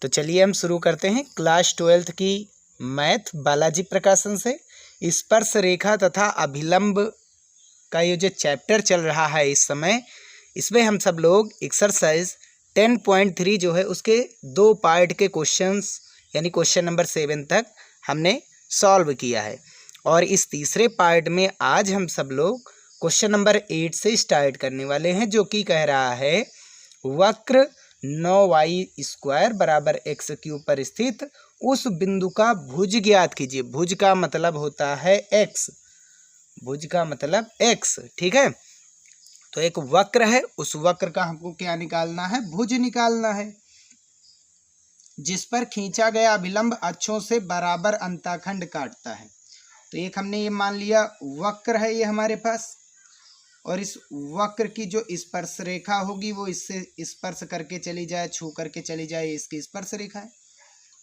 तो चलिए हम शुरू करते हैं क्लास 12th की मैथ बालाजी प्रकाशन से। स्पर्श रेखा तथा अभिलंब का ये जो चैप्टर चल रहा है इस समय, इसमें हम सब लोग एक्सरसाइज 10.3 जो है उसके 2 पार्ट के क्वेश्चंस यानी क्वेश्चन नंबर 7 तक हमने सॉल्व किया है। और इस तीसरे पार्ट में आज हम सब लोग क्वेश्चन नंबर 8 से स्टार्ट करने वाले हैं, जो कि कह रहा है वक्र 9y² बराबर x³ पर स्थित उस बिंदु का भुज ज्ञात कीजिए। भुज का मतलब होता है x, भुज का मतलब x, ठीक है। तो एक वक्र है, उस वक्र का हमको क्या निकालना है? भुज निकालना है, जिस पर खींचा गया अभिलंब अक्षों से बराबर अंतःखंड काटता है। तो एक हमने ये मान लिया वक्र है ये हमारे पास, और इस वक्र की जो स्पर्श रेखा होगी वो इससे स्पर्श करके चली जाए, छू करके चली जाए, इसकी स्पर्श रेखा है।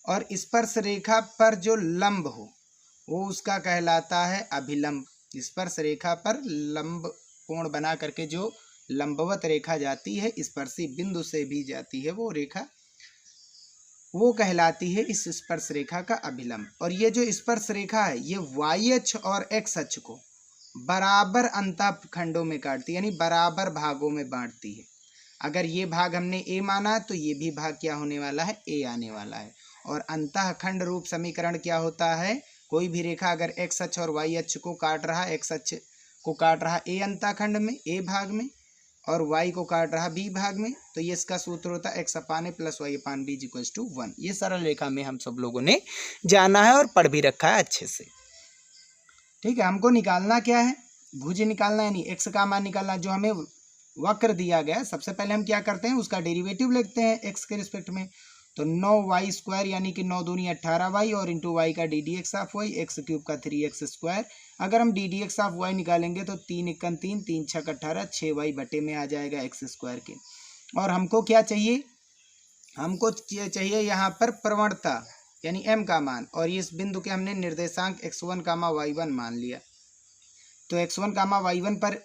और स्पर्श रेखा पर जो लंब हो वो उसका कहलाता है अभिलंब। स्पर्श रेखा पर लंब कोण बना करके जो लंबवत रेखा जाती है, स्पर्शी बिंदु से भी जाती है वो रेखा, वो कहलाती है इस स्पर्श रेखा का अभिलंब। और ये जो स्पर्श रेखा है ये y अक्ष और x अक्ष को बराबर अंतःखंडों में काटती है, यानी बराबर भागों में बांटती है। अगर ये भाग हमने a माना तो ये भी भाग क्या होने वाला है? a आने वाला है। और अंतःखंड रूप समीकरण क्या होता है? कोई भी रेखा अगर x अक्ष और y अक्ष को काट रहा है, x अक्ष को काट रहा a अंतःखंड में, a भाग में, और y को काट रहा b भाग में, तो ये इसका सूत्र होता है x/a + y/b = 1। ये सरल रेखा में हम सब लोगों ने जाना है और पढ़ भी रखा है अच्छे से, ठीक है। हमको निकालना क्या है? भुज निकालना है, यानी x का मान निकालना। जो हमें वक्र दिया गया, सबसे पहले हम क्या करते हैं? उसका डेरिवेटिव लिखते हैं x के रिस्पेक्ट में। तो 9y² यानी कि 9 दूनी 18y और इंटू y का ddx(y), x³ का 3x²। अगर हम ddx(y) निकालेंगे तो 3 × 3, 3 × 6 = 18, 6y बटे में आ जाएगा x² के। और हमको क्या चाहिए? हमको चाहिए यहाँ पर प्रवणता यानी m का मान, और इस बिंदु के हमने निर्देशांक x1, y1 मान लिया। तो x1, y1 पर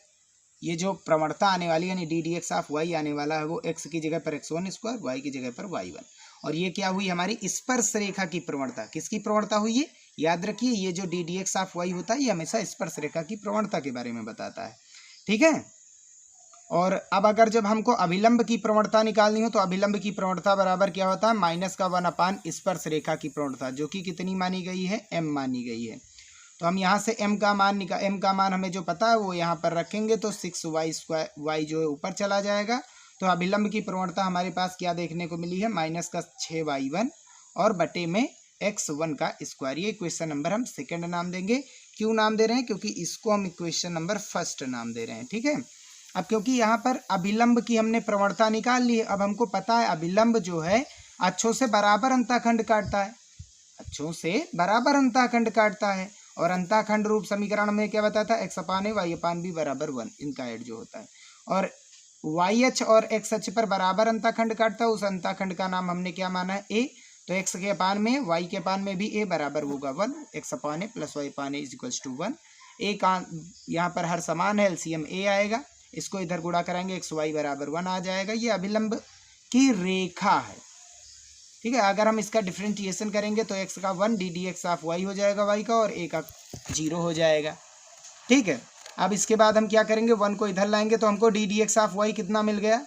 ये जो प्रवणता आने वाली यानी ddx(y) आने वाला है वो x की जगह पर x1², y की जगह पर y1। और ये क्या हुई? हमारी स्पर्श रेखा की प्रवणता। किसकी प्रवणता हुई है? याद रखिए, ये जो ddx(y) होता है ये हमेशा स्पर्श रेखा की प्रवणता के बारे में बताता है, ठीक है। और अब अगर जब हमको अभिलंब की प्रवणता निकालनी हो तो अभिलंब की प्रवणता बराबर क्या होता है? -1/, स्पर्श रेखा की प्रवणता, जो कि कितनी मानी गई है? m मानी गई है। तो हम यहाँ से m का मान हमें जो पता है वो यहाँ पर रखेंगे, तो 6y² जो है ऊपर चला जाएगा। तो अभिलंब की प्रवणता हमारे पास क्या देखने को मिली है? -6y1 और बटे में x1²। ये इक्वेशन नंबर हम सेकंड नाम देंगे। क्यों नाम दे रहे हैं? क्योंकि इसको हम इक्वेशन नंबर फर्स्ट नाम दे रहे हैं, ठीक है। अब क्योंकि यहाँ पर अभिलंब की हमने प्रवणता निकाल ली है, अब हमको पता है अभिलंब जो है अक्षों से बराबर अंतःखंड काटता है, अक्षों से बराबर अंतःखंड काटता है। और अंतःखंड रूप समीकरण में क्या बताता है? x/a y/b = 1, इनका ऐड जो होता है। और y अक्ष और x अक्ष पर बराबर अंतःखंड काटता है, उस अंतःखंड का नाम हमने क्या माना है? a। तो x के अपान में y के अपान में भी a बराबर होगा 1, x/a + y/a = 1। a का यहाँ पर हर समान है, LCM a आएगा, इसको इधर गुणा कराएंगे xy = 1 आ जाएगा। ये अभिलंब की रेखा है, ठीक है। अगर हम इसका डिफ्रेंटिएशन करेंगे तो x का 1 ddx(y) हो जाएगा y का, और a का 0 हो जाएगा, ठीक है। अब इसके बाद हम क्या करेंगे? 1 को इधर लाएंगे तो हमको ddx(y) कितना मिल गया?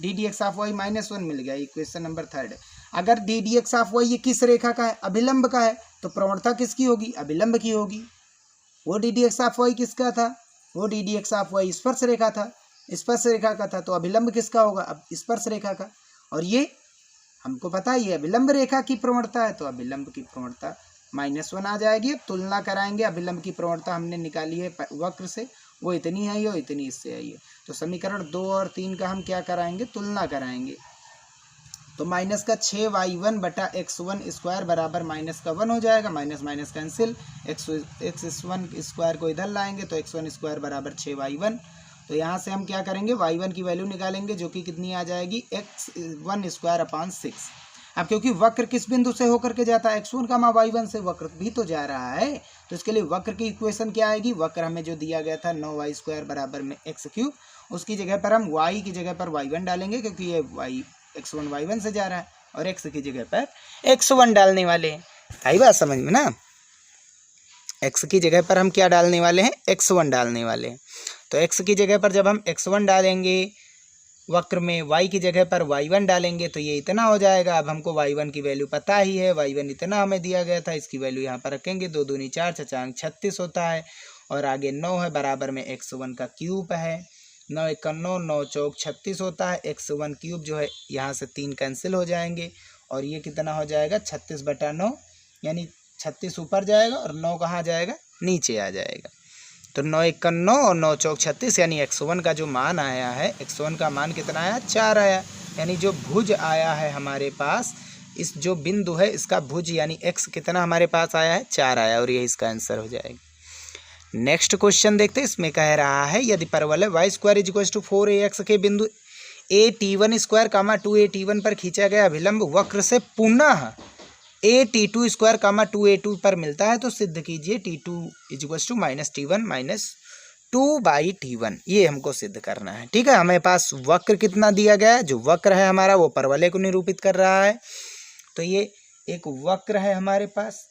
ddx(y) -1 मिल गया। Equation number 3। अगर ddx(y) ये किस रेखा का है? अभिलंब का है, तो प्रवणता किसकी होगी? अभिलंब की होगी। वो ddx(y) किसका था? वो ddx(y) स्पर्श रेखा था, स्पर्श रेखा का था। तो अभिलंब किसका होगा? अब स्पर्श रेखा का। और ये हमको पता है ये अभिलंब रेखा की प्रवणता है, तो अभिलंब की प्रवणता -1 आ जाएगी। अब तुलना कराएंगे, अभिलंब की प्रवणता हमने निकाली है वक्र से, वो इतनी आई और इतनी इससे आई है। तो समीकरण 2 और 3 का हम क्या कराएंगे? तुलना कराएंगे। तो -6y1 बटा x1² बराबर -1 हो जाएगा, माइनस कैंसिल, x1² को इधर लाएंगे तो x1² बराबर 6y1। तो यहाँ से हम क्या करेंगे? y1 की वैल्यू निकालेंगे, जो कि कितनी आ जाएगी? x1²/6। अब क्योंकि वक्र किस बिंदु से होकर के जाता है? x1, y1 से वक्र भी तो जा रहा है, तो इसके लिए वक्र की इक्वेशन क्या आएगी? वक्र हमें जो दिया गया था 9y² बराबर में x³, उसकी जगह पर हम y की जगह पर y1 डालेंगे, क्योंकि ये x1 y1 से जा रहा है। और x की जगह पर x1 डालने वाले हैं। आई बात समझ में ना। x की जगह पर हम क्या डालने वाले हैं, x1 डालने वाले हैं। तो x की जगह पर जब हम x1 डालेंगे वक्र में, y की जगह पर y1 डालेंगे तो ये इतना हो जाएगा। अब हमको y1 की वैल्यू पता ही है, y1 इतना हमें दिया गया था, इसकी वैल्यू यहाँ पर रखेंगे, 2 दूनी 4, 6 36 होता है। और आगे 9 है, बराबर में x1 का क्यूब है, 9 1 9, 9 चौक 36 होता है। x1 क्यूब जो है यहाँ से 3 कैंसिल हो जाएंगे और ये कितना हो जाएगा 36/9, यानी 36 ऊपर जाएगा और 9 कहाँ जाएगा, नीचे आ जाएगा। तो 9 1 9 और 9 चौक 36, यानी x1 का जो मान आया है, x1 का मान कितना आया, 4 आया। यानी जो भुज आया है हमारे पास, इस जो बिंदु है इसका भुज यानी x कितना हमारे पास आया है, 4 आया, और ये इसका आंसर हो जाएगा। नेक्स्ट क्वेश्चन देखते हैं। इसमें कह रहा है यदि परवलय y² = 4ax के बिंदु a_t1² 2a_t1 पर खींचा गया अभिलंब वक्र से पुनः a_t2² 2a2 पर मिलता है तो सिद्ध कीजिए t2 = -t1 - 2/t1। ये हमको सिद्ध करना है। ठीक है, हमें पास वक्र कितना दिया गया है, जो वक्र है हमारा वो परवलय को निरूपित कर रहा है। तो ये एक वक्र है हमारे पास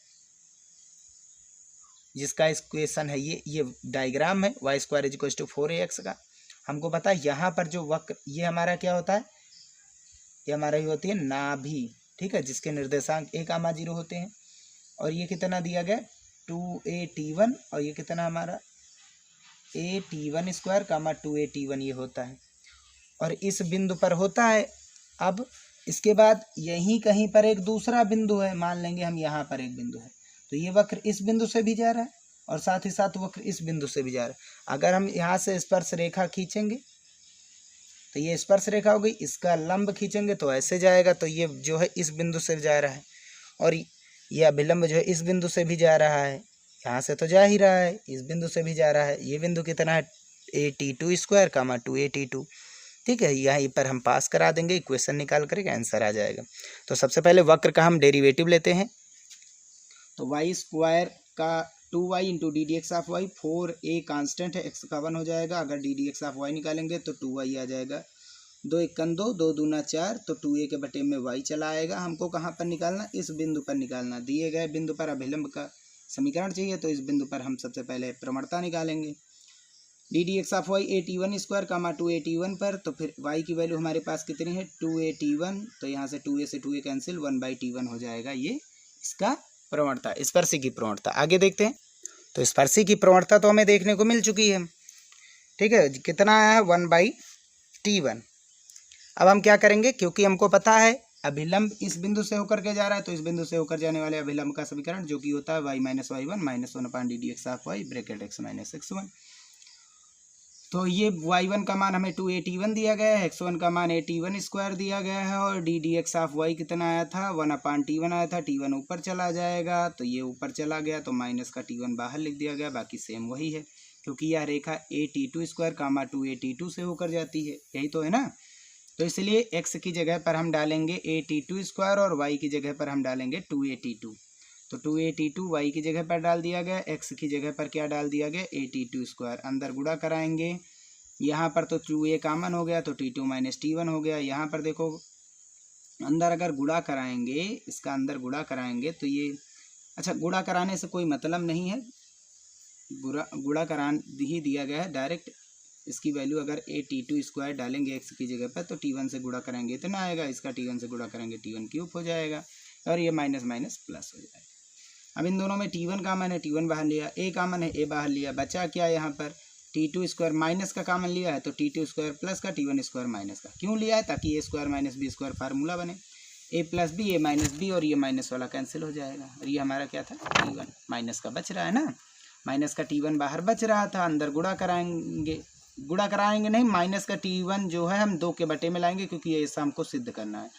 जिसका इक्वेशन है ये डायग्राम है y² = 4ax का। हमको पता है यहाँ पर जो वक्र, ये हमारा क्या होता है, ये हमारा ही होती है नाभि। ठीक है, जिसके निर्देशांक a, 0 होते हैं। और ये कितना दिया गया 2a_t1 और ये कितना हमारा a_t1² 2a_t1 ये होता है और इस बिंदु पर होता है। अब इसके बाद यहीं कहीं पर एक दूसरा बिंदु है, मान लेंगे हम यहाँ पर एक बिंदु है, तो ये वक्र इस बिंदु से भी जा रहा है और साथ ही साथ वक्र इस बिंदु से भी जा रहा है। अगर हम यहाँ से स्पर्श रेखा खींचेंगे तो ये स्पर्श रेखा हो गई, इसका लंब खींचेंगे तो ऐसे जाएगा, तो ये जो है इस बिंदु से जा रहा है और ये अभिलंब जो है इस बिंदु से भी जा रहा है, यहाँ से तो जा ही रहा है, इस बिंदु से भी जा रहा है। ये बिंदु कितना है a_t2² 2a_t2। ठीक है, यहीं पर हम पास करा देंगे, इक्वेशन निकाल करके आंसर आ जाएगा। तो सबसे पहले वक्र का हम डेरिवेटिव लेते हैं। तो y² का 2y × ddx(y), 4a कांस्टेंट है, x का 1 हो जाएगा। अगर ddx(y) निकालेंगे तो 2y आ जाएगा, 2 1 2, 2 दूना 4, तो 2a के बटे में y चला आएगा। हमको कहाँ पर निकालना, इस बिंदु पर निकालना। दिए गए बिंदु पर अभिलंब का समीकरण चाहिए, तो इस बिंदु पर हम सबसे पहले प्रवणता निकालेंगे। ddx(y) a_t1² 2a_t1 पर, तो फिर y की वैल्यू हमारे पास कितनी है 2a_t1, तो यहाँ से 2a से 2a कैंसिल, 1/t1 हो जाएगा। ये इसका प्रवणता, स्पर्शी की प्रवणता। आगे देखते हैं। तो स्पर्शी की प्रवणता तो हमें देखने को मिल चुकी है। ठीक है, कितना आया है 1/t1। अब हम क्या करेंगे, क्योंकि हमको पता है अभिलंब इस बिंदु से होकर के जा रहा है, तो इस बिंदु से होकर जाने वाले अभिलंब का समीकरण जो कि होता है y - y1 - 1/ddx(y) bracket x - x1। तो ये y1 का मान हमें 2a_t1 दिया गया है, x1 का मान a_t1² दिया गया है और ddx(y) कितना आया था 1/t1 आया था। t1 ऊपर चला जाएगा, तो ये ऊपर चला गया तो माइनस का t1 बाहर लिख दिया गया, बाकी सेम वही है क्योंकि यह रेखा a_t2² 2a_t2 से होकर जाती है, यही तो है ना। तो इसलिए x की जगह पर हम डालेंगे a_t2² और y की जगह पर हम डालेंगे 2a_t2। तो 2a_t2 y की जगह पर डाल दिया गया, x की जगह पर क्या डाल दिया गया a_t2²। अंदर गुणा कराएंगे, यहाँ पर तो 2a कॉमन हो गया तो t2 - t1 हो गया। यहाँ पर देखो अंदर अगर गुणा कराएंगे, इसका अंदर गुणा कराएंगे तो ये, अच्छा गुणा कराने से कोई मतलब नहीं है, गुणा करा ही दिया गया है डायरेक्ट। इसकी वैल्यू अगर a_t2² डालेंगे x की जगह पर तो t1 से गुणा करेंगे इतना आएगा, इसका t1 से गुणा करेंगे t1³ हो जाएगा और ये माइनस माइनस प्लस हो जाएगा। अब इन दोनों में t1 कॉमन है, t1 बाहर लिया, a कॉमन है, a बाहर लिया, बचा क्या यहाँ पर t2² माइनस का कॉमन लिया है तो t2² प्लस का t1² माइनस का। क्यों लिया है, ताकि a² - b² फार्मूला बने, a + b a - b और ये माइनस वाला कैंसिल हो जाएगा और ये हमारा क्या था t1 माइनस का बच रहा है ना, माइनस का t1 बाहर बच रहा था। अंदर गुणा कराएंगे नहीं, माइनस का t1 जो है हम 2 के बटे में लाएंगे क्योंकि ये ऐसा हमको सिद्ध करना है।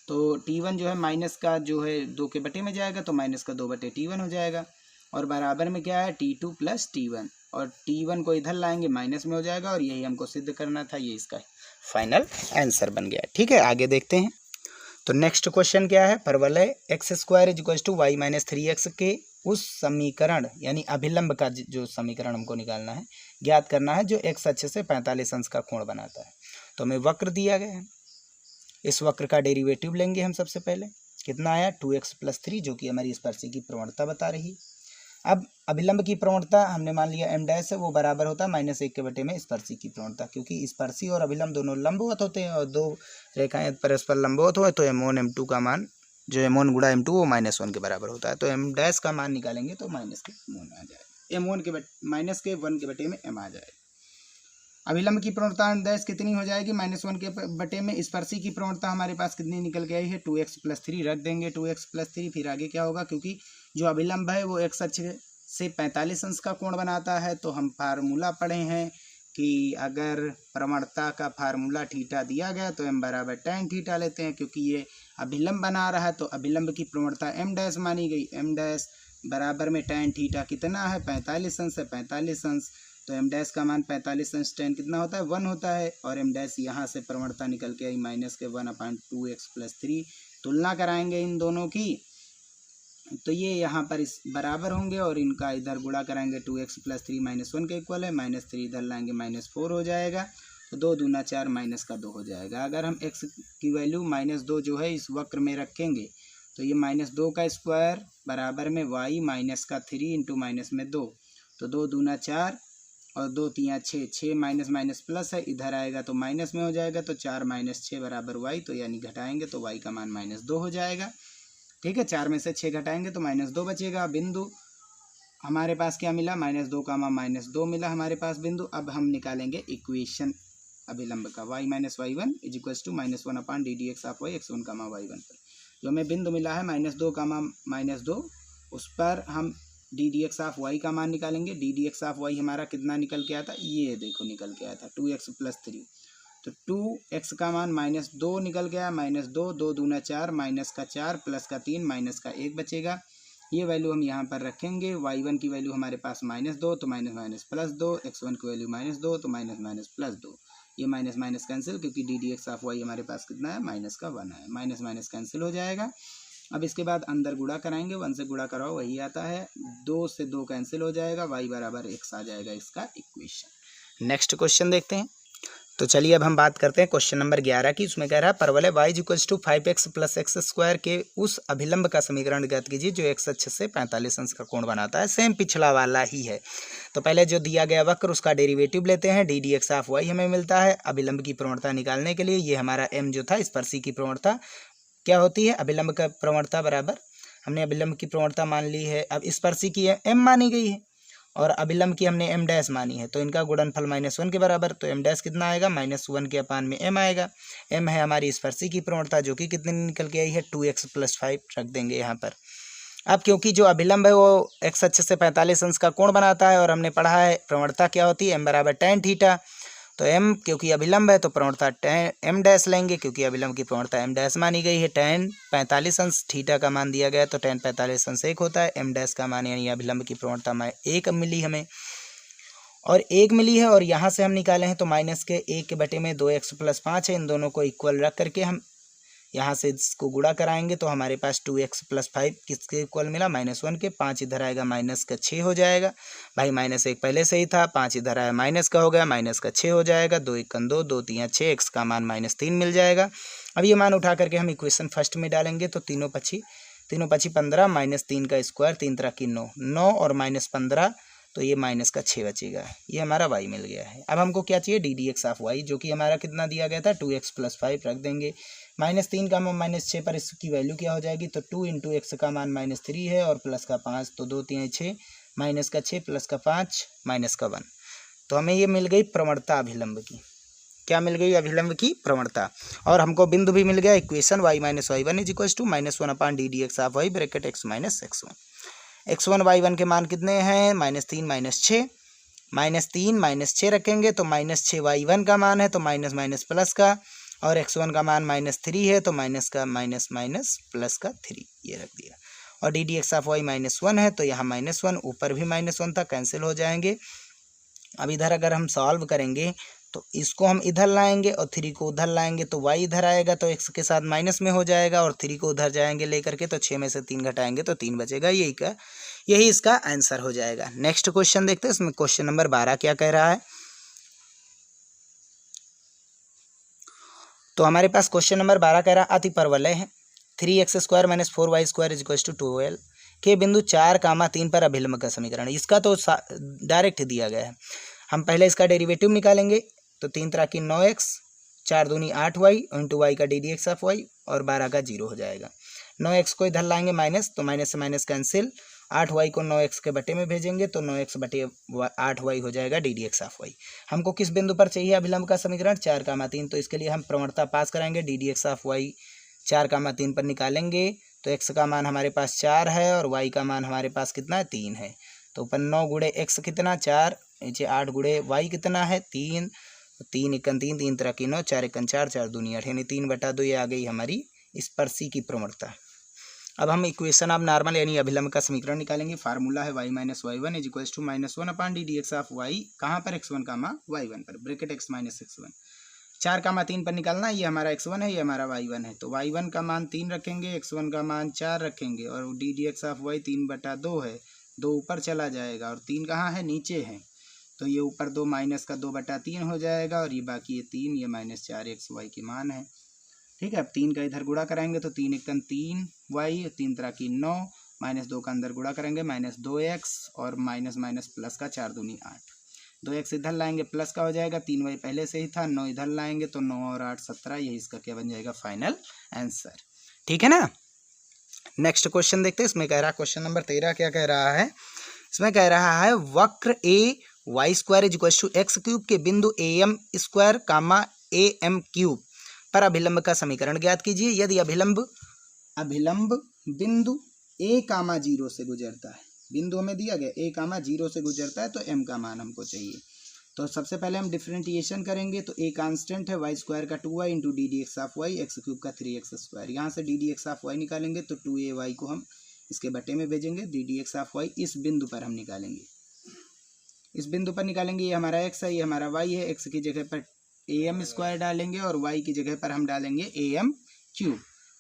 तो t1 जो है माइनस का जो है 2 के बटे में जाएगा तो माइनस का 2/t1 हो जाएगा और बराबर में क्या है t2 + t1 और t1 को इधर लाएंगे माइनस में हो जाएगा और यही हमको सिद्ध करना था, ये इसका फाइनल आंसर बन गया। ठीक है, आगे देखते हैं। तो नेक्स्ट क्वेश्चन क्या है, परवलय x² = y - 3x के उस समीकरण यानी अभिलंब का जो समीकरण हमको निकालना है, ज्ञात करना है जो x अक्ष से 45 अंश का कोण बनाता है। तो हमें वक्र दिया गया है, इस वक्र का डेरिवेटिव लेंगे हम सबसे पहले। कितना आया 2x+3, जो कि हमारी स्पर्शी की प्रवणता बता रही है। अब अभिलंब की प्रवणता हमने मान लिया m डैश है, वो बराबर होता है -1 के बटे में स्पर्शी की प्रवणता, क्योंकि स्पर्शी और अभिलंब दोनों लंबवत होते हैं और दो रेखाएं परस्पर लंबवत हो तो m1 m2 का मान, जो m1 गुणा m2 वो -1 के बराबर होता है। तो m डैश का मान निकालेंगे तो -1 आ जाएगा, m1 के -1 के बटे में m आ जाएगा। अभिलंब की प्रवणता m डैश कितनी हो जाएगी, -1 के बटे में स्पर्शी की प्रवणता हमारे पास कितनी निकल के आई है 2x+3, रख देंगे 2x+3। फिर आगे क्या होगा, क्योंकि जो अभिलंब है वो x अक्ष से 45 अंश का कोण बनाता है, तो हम फार्मूला पढ़े हैं कि अगर प्रवणता का फार्मूला थीटा दिया गया तो m बराबर tan थीटा लेते हैं, क्योंकि ये अभिलंब बना रहा है तो अभिलंब की प्रवणता m डैश मानी गई। m डैश बराबर में tan थीटा कितना है 45 अंश है, 45 अंश, तो m डैश का मान 45 अंश tan कितना होता है 1 होता है, और m डैश यहाँ से प्रवणता निकल के आई -1/2x+3। तुलना कराएंगे इन दोनों की तो ये यहाँ पर इस बराबर होंगे और इनका इधर गुणा कराएंगे 2x+3 -1 के इक्वल है, -3 इधर लाएंगे -4 हो जाएगा, तो 2 दूना 4 -2 हो जाएगा। अगर हम x की वैल्यू -2 जो है इस वक्र में रखेंगे तो ये -2 का स्क्वायर बराबर में y -3 इंटू -2, तो 2 दूना 4 और 2 तिया 6, 6 माइनस प्लस है, इधर आएगा तो माइनस में हो जाएगा, तो 4 - 6 बराबर y, तो यानी घटाएंगे तो y का मान -2 हो जाएगा। ठीक है, 4 में से 6 घटाएंगे तो -2 बचेगा। बिंदु हमारे पास क्या मिला, -2 का मान -2 मिला हमारे पास बिंदु। अब हम निकालेंगे इक्वेशन अभिलंब का, y - y1 = -1/ddx of y x1, y1 पर जो हमें बिंदु मिला है -2 का मान -2, उस पर हम ddx ऑफ y का मान निकालेंगे। ddx ऑफ y हमारा कितना निकल के आया था, ये देखो निकल के आया था 2x+3, तो 2x का मान -2 निकल गया, -2, 2 दूना 4, -4 +3 -1 बचेगा। ये वैल्यू हम यहाँ पर रखेंगे। y1 की वैल्यू हमारे पास -2, तो -+2, x1 की वैल्यू -2, तो -+2, ये माइनस कैंसिल, क्योंकि ddx ऑफ y हमारे पास कितना है -1 है, माइनस कैंसिल हो जाएगा। अब इसके बाद अंदर गुणा कराएंगे, 1 से गुणा कराओ वही आता है, 2 से 2 कैंसिल हो जाएगा, y बराबर x आ जाएगा इसका इक्वेशन। नेक्स्ट क्वेश्चन देखते हैं। तो चलिए अब हम बात करते हैं क्वेश्चन नंबर 11 की। उसमें कह रहा है परवलय y = 5x + x² के उस अभिलंब का समीकरण ज्ञात कीजिए जो x अक्ष से 45 अंश का कोण बनाता है। सेम पिछला वाला ही है। तो पहले जो दिया गया वक्र उसका डेरिवेटिव लेते हैं। ddx ऑफ y हमें मिलता है। अभिलंब की प्रवणता निकालने के लिए ये हमारा m जो था स्पर्शी की प्रवणता क्या होती है, अभिलंब का प्रवणता बराबर, हमने अभिलंब की प्रवणता मान ली है। अब स्पर्शी की m मानी गई है और अभिलंब की हमने m डैश मानी है, तो इनका गुणनफल -1 के बराबर, तो m डैश कितना आएगा -1 के अपान में m आएगा। m है हमारी स्पर्शी की प्रवणता जो कि कितनी निकल के आई है 2x+5, रख देंगे यहाँ पर। अब क्योंकि जो अभिलंब है वो x अक्ष से 45 अंश का कोण बनाता है और हमने पढ़ा है प्रवणता क्या होती है m बराबर tan थीटा, तो m क्योंकि अभिलंब है तो प्रवणता m डैश लेंगे, क्योंकि अभिलंब की प्रवणता m डैश मानी गई है। tan 45 अंश थीटा का मान दिया गया तो tan 45 अंश 1 होता है। m डैश का मान यानी अभिलंब की प्रवणता 1 मिली हमें, और 1 मिली है, और यहाँ से हम निकाले हैं तो -1 के बटे में 2x+5 है। इन दोनों को इक्वल रख करके हम यहाँ से इसको गुणा कराएंगे तो हमारे पास 2x+5 किसके इक्वल मिला, -1 के। 5 इधर आएगा -6 हो जाएगा, भाई -1 पहले से ही था, 5 इधर आया माइनस का हो गया, -6 हो जाएगा, 2 1 2, 2 3 6, x का मान -3 मिल जाएगा। अब ये मान उठा करके हम इक्वेशन फर्स्ट में डालेंगे तो तीनों पक्षी 15, -3 का स्क्वायर, 3 3 की 9 और -15, तो ये -6 बचेगा। ये हमारा y मिल गया है। अब हमको क्या चाहिए, ddx ऑफ y, जो कि हमारा कितना दिया गया था 2x+5, रख देंगे। -3 का मान -6 पर इसकी वैल्यू क्या हो जाएगी, तो 2 × x का मान -3 है और प्लस का 5, तो 2 3 6, -6 प्लस का 5 -1, तो हमें ये मिल गई प्रवणता अभिलंब की। क्या मिल गई, अभिलंब की प्रवणता। और हमको बिंदु भी मिल गया, equation y - y1 = -1/ddx of y bracket x - x1। x1 y1 के मान कितने हैं, -3 -6, -3 -6 रखेंगे तो -6 y1 का मान है, तो माइनस प्लस का, और x1 का मान -3 है तो माइनस का माइनस प्लस का 3, ये रख दिया। और ddx ऑफ y -1 है तो यहाँ -1, ऊपर भी -1 था, कैंसिल हो जाएंगे। अब इधर अगर हम सॉल्व करेंगे तो इसको हम इधर लाएंगे और 3 को उधर लाएंगे तो y इधर आएगा तो x के साथ माइनस में हो जाएगा, और 3 को उधर जाएंगे लेकर के तो 6 में से 3 घटाएंगे तो 3 बचेगा। यही इसका आंसर हो जाएगा। नेक्स्ट क्वेश्चन देखते हैं। इसमें क्वेश्चन नंबर 12 क्या कह रहा है। तो हमारे पास क्वेश्चन नंबर 12 कह रहा अति परवलय है 3x² - 4y² = 12 के बिंदु 4, 3 पर अभिलंब का समीकरण। इसका तो डायरेक्ट दिया गया है। हम पहले इसका डेरिवेटिव निकालेंगे तो 3 × 9x, 4 दूनी 8y इंटू वाई का ddx(y) और 12 का 0 हो जाएगा। 9x को इधर लाएंगे माइनस, तो माइनस से माइनस कैंसिल। 8y को 9x के बटे में भेजेंगे तो 9x बटे 8y हो जाएगा ddx(y). हमको किस बिंदु पर चाहिए अभिलंब का समीकरण? 4, 3, तो इसके लिए हम प्रवणता पास कराएंगे। ddx(y) 4, 3 पर निकालेंगे तो x का मान हमारे पास 4 है और y का मान हमारे पास कितना है? 3 है। तो ऊपर 9 गुणे x कितना? 4, नीचे 8 गुणे y कितना है? 3। 3 × 3, 3 × 9, 4 × 4, 4 दूनी 8, यानी 3/2 ये आ गई हमारी स्पर्शी की प्रवणता। अब हम इक्वेशन ऑफ नॉर्मल यानी अभिलंब का समीकरण निकालेंगे। फार्मूला है y - y1 = -1 ddx(y) कहाँ पर? x1, y1 पर, ब्रैकेट x - x1। 4, 3 पर निकालना। ये हमारा x1 है, ये हमारा y1 है। तो y1 का मान 3 रखेंगे, x1 का मान 4 रखेंगे और ddx(y) 3/2 है। 2 ऊपर चला जाएगा और 3 कहाँ है? नीचे है। तो ये ऊपर 2 माइनस का 2/3 हो जाएगा और ये बाकी ये 3, ये -4xy के मान है। ठीक है, अब 3 का इधर गुणा कराएंगे तो 3 × 3y, 3 × 9, -2 का अंदर गुणा करेंगे -2x और माइनस प्लस का 4 दूनी 8। 2x इधर लाएंगे प्लस का हो जाएगा, 3y पहले से ही था। 9 इधर लाएंगे तो 9 और 8 17, यही इसका क्या बन जाएगा? Final answer. ठीक है ना। नेक्स्ट क्वेश्चन देखते हैं। इसमें कह रहा है क्वेश्चन नंबर 13 क्या कह रहा है? इसमें कह रहा है वक्र AY² = x³ के बिंदु AM², AM³ पर अभिलंब का समीकरण ज्ञात कीजिए। यदि अभिलंब बिंदु A, 0 से गुजरता है, बिंदु हमें दिया गया A, 0 से गुजरता है तो m का मान हमको चाहिए। तो सबसे पहले हम डिफरेंटिएशन करेंगे। तो A कांस्टेंट है, y² का 2y इंटू ddx(y), x³ का 3x²। यहाँ से ddx(y) निकालेंगे तो 2ay को हम इसके बटे में भेजेंगे। ddx(y) इस बिंदु पर हम निकालेंगे, इस बिंदु पर निकालेंगे। ये हमारा x है, ये हमारा y है। x की जगह पर AM² डालेंगे और y की जगह पर हम डालेंगे AM³।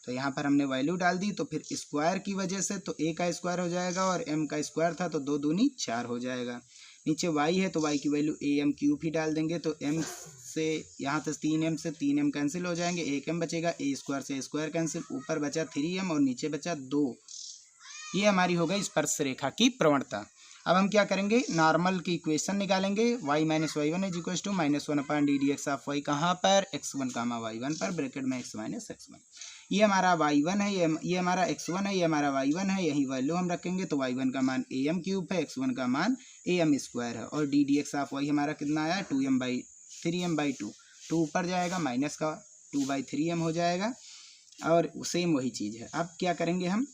तो यहाँ पर हमने वैल्यू डाल दी, तो फिर स्क्वायर की वजह से तो a का स्क्वायर हो जाएगा और m का स्क्वायर था तो 2 दूनी 4 हो जाएगा। नीचे y है तो y की वैल्यू AM³ ही डाल देंगे। तो m से यहाँ से 3m से 3m कैंसिल हो जाएंगे, 1m बचेगा। a² से a² कैंसिल, ऊपर बचा 3m और नीचे बचा 2। ये हमारी हो गई स्पर्श रेखा की प्रवणता। अब हम क्या करेंगे? नॉर्मल की इक्वेशन निकालेंगे। y - y1 = -1 ddx(y) कहाँ पर? x1, y1 पर, ब्रैकेट में x - x1। ये हमारा y1 है, ये हमारा x1 है, ये हमारा y1 है। यही वैल्यू हम रखेंगे। तो y1 का मान AM³ है, x1 का मान AM² है और ddx(y) हमारा कितना आया? 2m/3m/2। 2 ऊपर जाएगा, माइनस का 2/3m हो जाएगा और सेम वही चीज़ है। अब क्या करेंगे हम?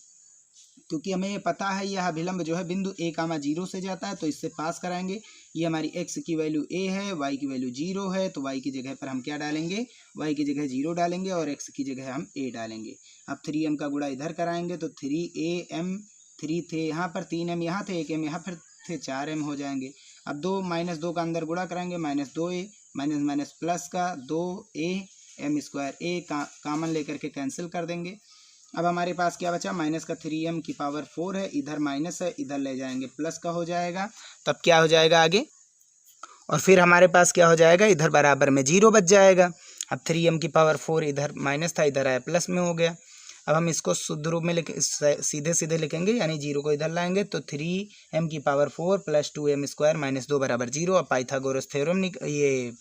क्योंकि हमें ये पता है यह अभिलंब जो है बिंदु A, 0 से जाता है तो इससे पास कराएंगे। ये हमारी x की वैल्यू A है, y की वैल्यू 0 है। तो y की जगह पर हम क्या डालेंगे? y की जगह 0 डालेंगे और x की जगह हम a डालेंगे। अब 3m का गुणा इधर कराएंगे तो 3am, 3 थे यहाँ पर, 3m यहाँ थे, 1m यहाँ पर थे, 4m हो जाएंगे। अब 2 -2 का अंदर गुणा कराएंगे, -2a, माइनस प्लस का 2a, m² a कामन लेकर के कैंसिल कर देंगे। अब हमारे पास क्या बचा? माइनस का 3m⁴ है, इधर माइनस है, इधर ले जाएंगे प्लस का हो जाएगा। तब क्या हो जाएगा आगे? और फिर हमारे पास क्या हो जाएगा? इधर बराबर में 0 बच जाएगा। अब 3m⁴ इधर माइनस था, इधर आया प्लस में हो गया। अब हम इसको शुद्ध रूप में सीधे सीधे लिखेंगे, यानी 0 को इधर लाएंगे तो 3m⁴ + 2m² - 2 = 0। अब पाइथागोरस थ्योरम ये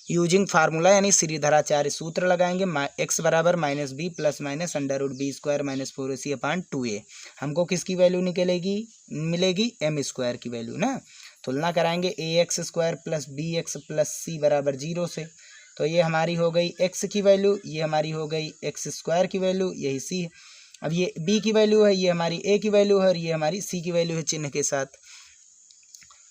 यूजिंग फार्मूला यानी श्रीधराचार्य सूत्र लगाएंगे। x बराबर -b + -√b² - 4ac/2a। हमको किसकी वैल्यू मिलेगी? m² की वैल्यू ना। तुलना कराएंगे ax² + bx + c = 0 से। तो ये हमारी हो गई x की वैल्यू, ये हमारी हो गई x² की वैल्यू, यही c है। अब ये b की वैल्यू है, ये हमारी a की वैल्यू है और ये हमारी c की वैल्यू है चिन्ह के साथ।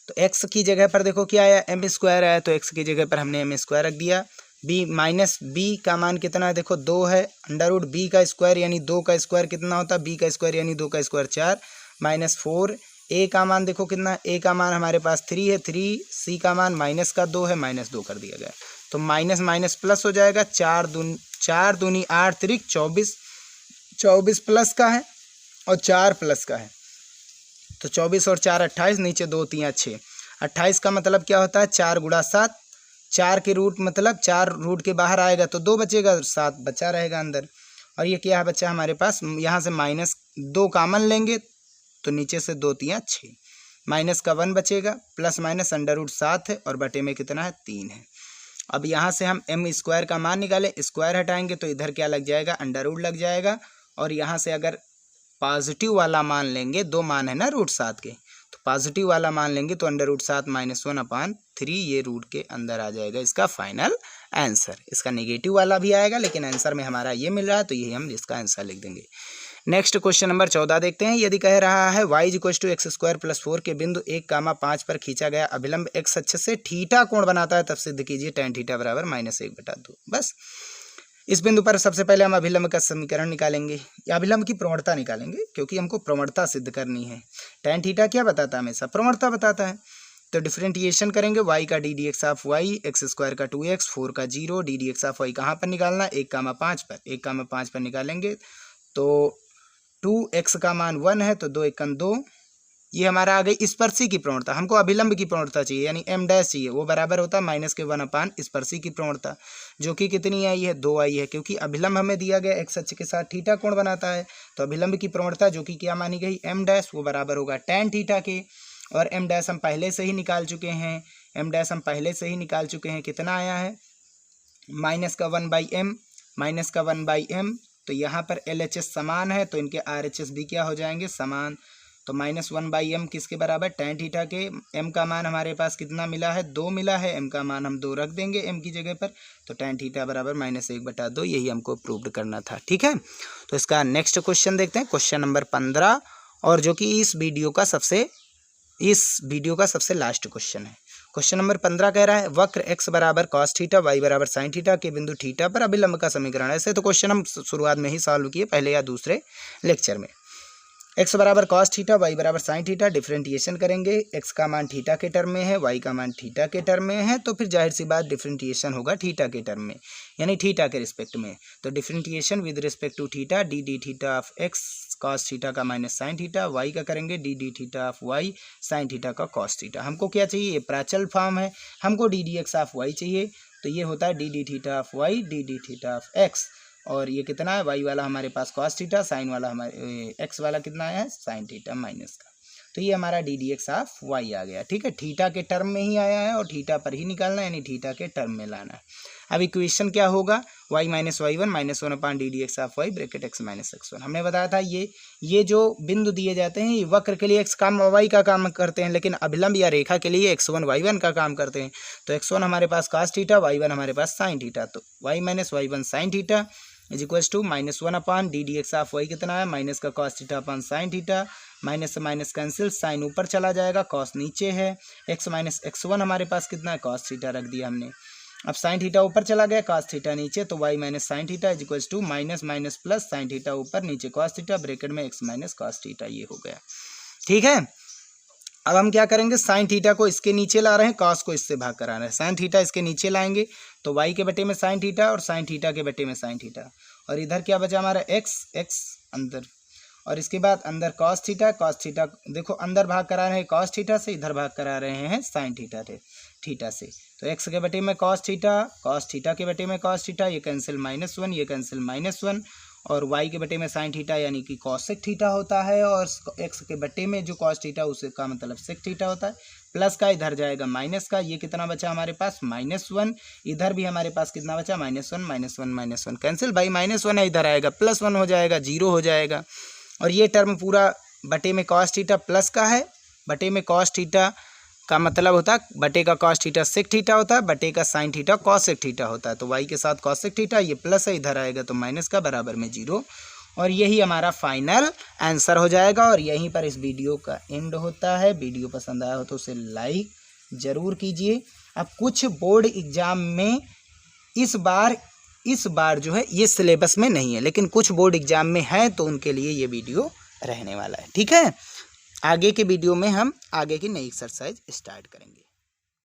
तो x की जगह पर देखो क्या आया? m² आया, तो x की जगह पर हमने m² रख दिया। b का मान कितना है? देखो 2 है, √b का स्क्वायर यानी 2 का स्क्वायर कितना होता है? b का स्क्वायर यानी 2 का स्क्वायर 4, -4। a का मान देखो कितना है? a का मान हमारे पास 3 है, 3। c का मान -2 है, -2 कर दिया गया। तो माइनस प्लस हो जाएगा। 4 दूनी 8 त्रिक 24, 24 प्लस का है और 4 प्लस का है। तो 24 और 4 28, नीचे 2 3 6, 28 का मतलब क्या होता है? 4 × 7, 4 के रूट मतलब 4 रूट के बाहर आएगा तो 2 बचेगा, 7 बचा रहेगा अंदर। और ये क्या बच्चा हमारे पास, यहाँ से -2 कॉमन लेंगे तो नीचे से 2 3 6, माइनस का 1 बचेगा, प्लस माइनस √7 है और बटे में कितना है 3 है। अब यहाँ से हम m² का मान निकालें, स्क्वायर हटाएंगे तो इधर क्या लग जाएगा, अंडर लग जाएगा। और यहाँ से अगर पॉजिटिव वाला मान लेंगे, 2 मान है ना √7 के, तो पॉजिटिव वाला मान लेंगे तो √7 -1/3 ये रूट के अंदर आ जाएगा इसका फाइनल आंसर। इसका नेगेटिव वाला भी आएगा लेकिन आंसर में हमारा ये मिल रहा है तो यही हम इसका आंसर लिख देंगे। नेक्स्ट क्वेश्चन नंबर 14 देखते हैं। यदि कह रहा है y = x² + 4 के बिंदु 1,5 पर खींचा गया अभिलंब x अक्ष से थीटा कोण बनाता है, तब सिद्ध कीजिए tan θ = -1/2। बस इस बिंदु पर सबसे पहले हम अभिलंब का समीकरण निकालेंगे या अभिलंब की प्रवणता निकालेंगे, क्योंकि हमको प्रवणता सिद्ध करनी है। tan θ क्या बताता है, हमेशा प्रवणता बताता है। तो डिफरेंटिएशन करेंगे, y का ddx(y), x² का 2x, 4 का 0, ddx(y) कहाँ पर निकालना, 1,5 पर। 1,5 पर निकालेंगे तो 2x का मान 1 है तो 2 × 2, ये हमारा आ गई स्पर्शी की प्रवणता। हमको अभिलंब की प्रवणता चाहिए यानी m' चाहिए, वो बराबर होता है -1/, स्पर्शी की प्रवणता जो कि कितनी आई है, 2 आई है, क्योंकि अभिलंब हमें दिया गया x अक्ष के साथ थीटा कोण बनाता है। तो अभिलंब की प्रवणता जो कि क्या मानी गई, m', वो बराबर होगा tan θ के। और m' हम पहले से ही निकाल चुके हैं, m' हम पहले से ही निकाल चुके हैं, कितना आया है, -1/m, तो यहाँ पर LHS समान है तो इनके RHS भी क्या हो जाएंगे, समान। तो -1/m किसके बराबर, tan θ के। m का मान हमारे पास कितना मिला है, 2 मिला है, m का मान हम 2 रख देंगे m की जगह पर, तो tan θ = -1/2, यही हमको प्रूव करना था। ठीक है, तो इसका नेक्स्ट क्वेश्चन देखते हैं, क्वेश्चन नंबर 15, और जो कि इस वीडियो का सबसे लास्ट क्वेश्चन है। क्वेश्चन नंबर 15 कह रहा है वक्र x = cos θ, y = sin θ के बिंदु θ पर अभिलंब का समीकरण। ऐसे तो क्वेश्चन हम शुरुआत में ही सॉल्व किए, पहले या दूसरे लेक्चर में। x = cos θ, y = sin θ, differentiation करेंगे, x का मान θ के टर्म में है, y का मान θ के टर्म में है, तो फिर जाहिर सी बात डिफरेंटिएशन होगा θ के टर्म में यानी θ के रिस्पेक्ट में। तो differentiation with respect to θ, ddθ of x cos θ का -sin θ, y का करेंगे ddθ ऑफ y sin θ का cos θ। हमको क्या चाहिए, ये प्राचल फॉर्म है, हमको ddx ऑफ y चाहिए, तो ये होता है ddθ of y ddθ of x, और ये कितना है, y वाला हमारे पास cos θ, साइन वाला हमारे x वाला कितना है, sin θ माइनस का। तो ये हमारा ddx ऑफ y आ गया। ठीक है, थीटा के टर्म में ही आया है और थीटा पर ही निकालना है, यानी थीटा के टर्म में लाना है। अब इक्वेशन क्या होगा, y - y1 -1/ddx of y bracket x - x1। हमने बताया था ये जो बिंदु दिए जाते हैं ये वक्र के लिए x काम y का काम करते हैं, लेकिन अभिलंब या रेखा के लिए x1 y1 का काम करते हैं। तो x1 हमारे पास cos θ, y1 हमारे पास sin θ, तो y - y1 sin θ = -1/ddx of y कितना है, माइनस का cos θ अपन sin θ, माइनस से माइनस कैंसिल, साइन ऊपर चला जाएगा, cos नीचे है, x - x1 हमारे पास कितना है, cos θ रख दिया हमने। अब sin θ ऊपर चला गया, cos θ नीचे, तो y - sin θ = minus plus sin θ ऊपर नीचे cos θ ब्रैकेट में x - cos θ, ये हो गया। ठीक है, अब हम क्या करेंगे, sin θ को इसके नीचे ला रहे हैं, cos को इससे भाग करा रहे हैं, sin θ इसके नीचे लाएंगे तो y के बटे में sin θ और sin θ के बटे में sin θ, और इधर क्या बचा हमारा x अंदर, और इसके बाद अंदर cos θ देखो अंदर भाग करा रहे हैं cos θ से, इधर भाग करा रहे हैं sin θ से, तो x के बटे में cos θ के बटे में cos θ, ये कैंसिल -1, ये कैंसिल -1, और y के बटे में sin θ यानी कि cosec θ होता है, और x के बटे में जो cos θ उसका मतलब sec θ होता है, प्लस का इधर जाएगा माइनस का, ये कितना बचा हमारे पास -1, इधर भी हमारे पास कितना बचा -1 कैंसिल, भाई -1 है, इधर आएगा +1 हो जाएगा, 0 हो जाएगा, और ये टर्म पूरा बटे में cos θ प्लस का है, बटे में cos θ का मतलब होता है बटे का cos θ sec θ होता है, बटे का sin θ cosec θ होता है, तो y के साथ cosec θ, ये प्लस है, इधर आएगा तो माइनस का बराबर में 0, और यही हमारा फाइनल आंसर हो जाएगा। और यहीं पर इस वीडियो का एंड होता है। वीडियो पसंद आया हो तो उसे लाइक ज़रूर कीजिए। अब कुछ बोर्ड एग्ज़ाम में इस बार जो है ये सिलेबस में नहीं है, लेकिन कुछ बोर्ड एग्ज़ाम में है, तो उनके लिए ये वीडियो रहने वाला है। ठीक है, आगे के वीडियो में हम आगे की नई एक्सरसाइज स्टार्ट करेंगे।